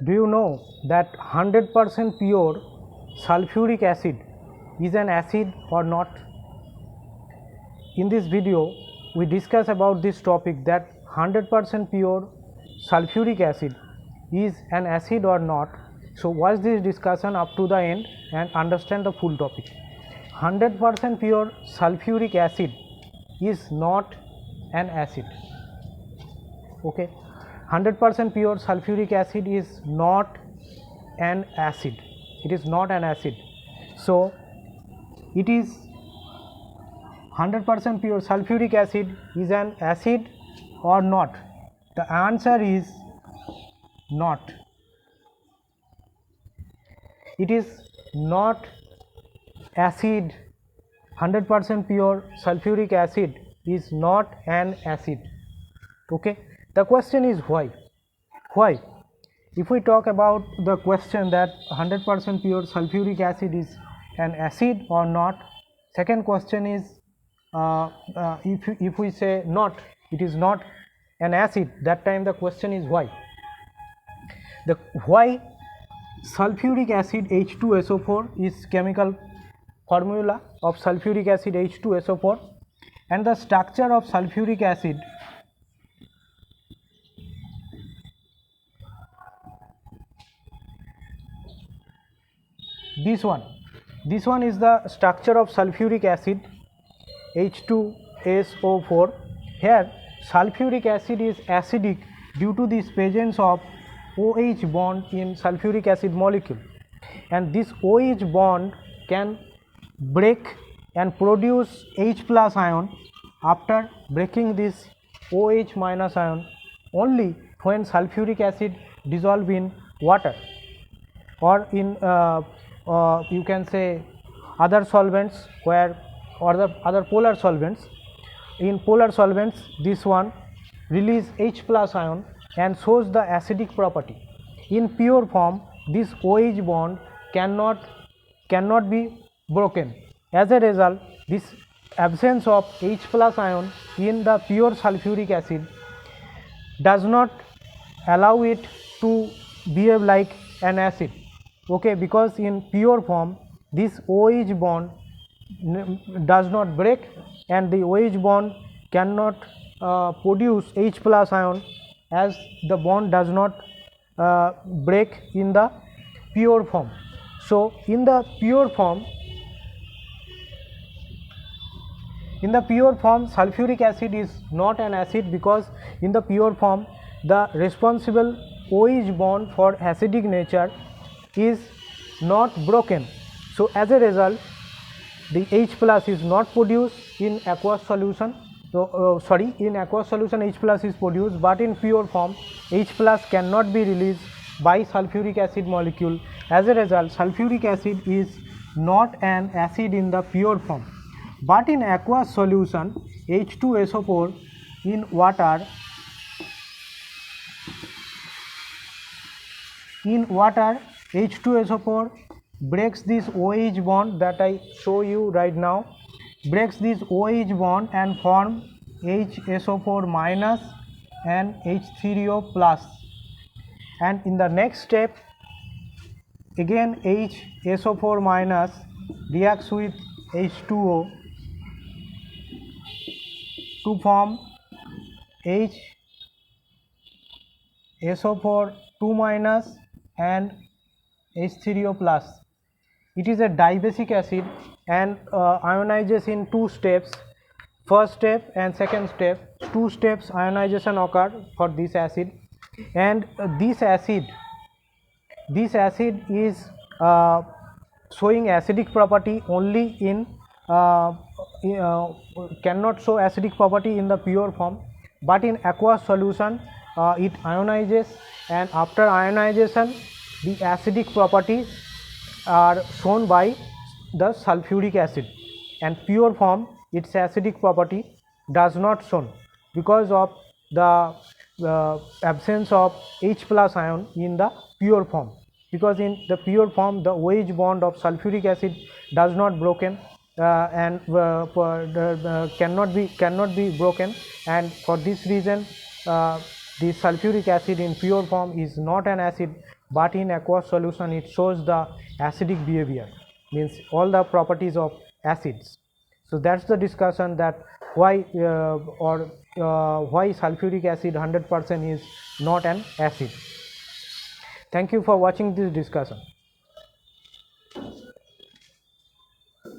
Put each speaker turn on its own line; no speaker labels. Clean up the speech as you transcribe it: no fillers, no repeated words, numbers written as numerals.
Do you know that 100% pure sulfuric acid is an acid or not? In this video, we discuss about this topic, that 100% pure sulfuric acid is an acid or not. So watch this discussion up to the end and understand the full topic. 100% pure sulfuric acid is not an acid. Okay, 100% pure sulfuric acid is not an acid. It is not an acid. So it is 100% pure sulfuric acid is an acid or not? The answer is not. It is not acid. 100% pure sulfuric acid is not an acid. Okay, the question is why? Why? If we talk about the question that 100% pure sulfuric acid is an acid or not, second question is if we say not, it is not an acid, that time the question is why. The why sulfuric acid H2SO4 is chemical formula of sulfuric acid H2SO4, and the structure of sulfuric acid this one is the structure of sulfuric acid H2SO4. Here sulfuric acid is acidic due to the presence of OH bond in sulfuric acid molecule, and this OH bond can break and produce H plus ion. After breaking this OH minus ion only when sulfuric acid dissolve in water or in you can say other solvents, where or the other polar solvents. In polar solvents, this one release H plus ion and shows the acidic property. In pure form, this OH bond cannot be broken. As a result, this absence of H plus ion in the pure sulfuric acid does not allow it to behave like an acid. Okay, because in pure form this OH bond does not break, and the OH bond cannot produce H plus ion, as the bond does not break in the pure form. So in the pure form sulfuric acid is not an acid, because in the pure form the responsible OH bond for acidic nature is not broken. So as a result, the H plus is not produced in aqueous solution. So in aqueous solution H plus is produced, but in pure form H plus cannot be released by sulfuric acid molecule. As a result, sulfuric acid is not an acid in the pure form. But in aqueous solution H2SO4 in water H2SO4 breaks this OH bond that I show you right now, breaks this OH bond and form HSO4 minus and H3O plus, and in the next step again HSO4 minus reacts with H2O to form HSO4 2 minus and H3O plus. It is a dibasic acid and ionizes in two steps. First step and second step, two steps ionization occur for this acid, and this acid is showing acidic property only in cannot show acidic property in the pure form, but in aqueous solution it ionizes, and after ionization the acidic properties are shown by the sulfuric acid, and pure form its acidic property does not shown because of the absence of H plus ion in the pure form, because in the pure form the OH bond of sulfuric acid does not broken and cannot be broken, and for this reason the sulfuric acid in pure form is not an acid, but in aqueous solution it shows the acidic behavior, means all the properties of acids. So that's the discussion, that why why sulfuric acid 100% is not an acid. Thank you for watching this discussion.